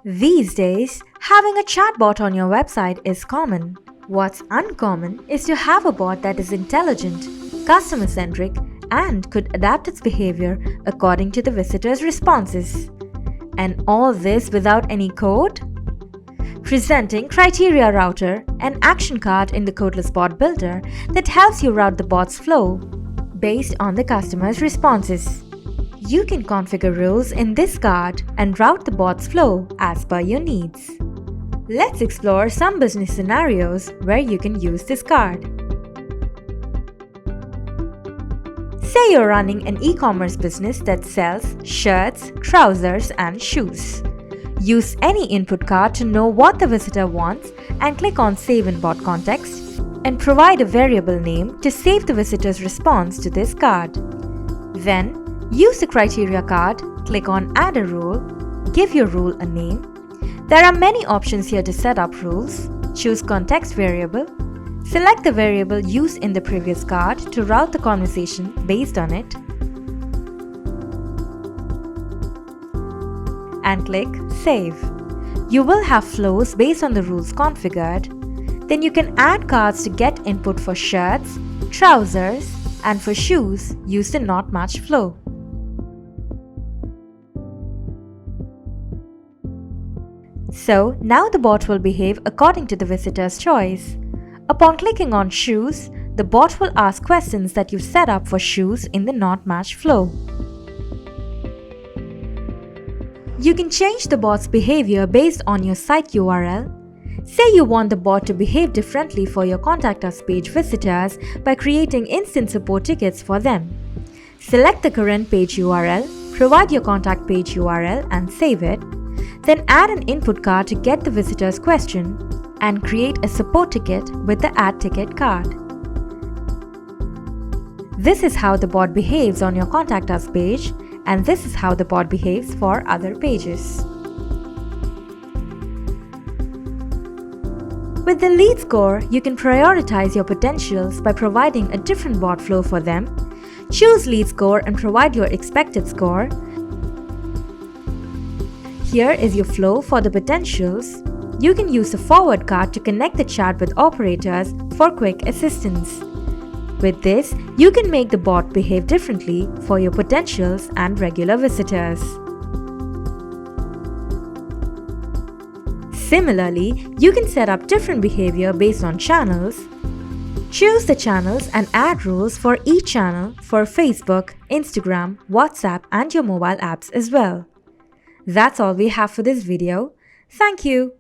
These days, having a chatbot on your website is common. What's uncommon is to have a bot that is intelligent, customer-centric, and could adapt its behavior according to the visitor's responses. And all this without any code? Presenting Criteria Router, an action card in the Codeless Bot Builder that helps you route the bot's flow based on the customer's responses. You can configure rules in this card and route the bot's flow as per your needs. Let's explore some business scenarios where you can use this card. Say you're running an e-commerce business that sells shirts, trousers, and shoes. Use any input card to know what the visitor wants and click on Save in Bot Context and provide a variable name to save the visitor's response to this card. Then, use the criteria card, click on Add a Rule, give your rule a name. There are many options here to set up rules. Choose Context Variable. Select the variable used in the previous card to route the conversation based on it. And click Save. You will have flows based on the rules configured. Then you can add cards to get input for shirts, trousers, and for shoes, use the Not Match flow. So now the bot will behave according to the visitor's choice. Upon clicking on shoes, the bot will ask questions that you've set up for shoes in the Not Match flow. You can change the bot's behavior based on your site URL. Say you want the bot to behave differently for your Contact Us page visitors by creating instant support tickets for them. Select the current page URL, provide your contact page URL and save it. Then add an input card to get the visitor's question and create a support ticket with the Add Ticket card. This is how the bot behaves on your Contact Us page, and this is how the bot behaves for other pages. With the lead score, you can prioritize your potentials by providing a different bot flow for them. Choose lead score and provide your expected score. Here is your flow for the potentials. You can use the forward card to connect the chat with operators for quick assistance. With this, you can make the bot behave differently for your potentials and regular visitors. Similarly, you can set up different behavior based on channels. Choose the channels and add rules for each channel for Facebook, Instagram, WhatsApp, and your mobile apps as well. That's all we have for this video. Thank you.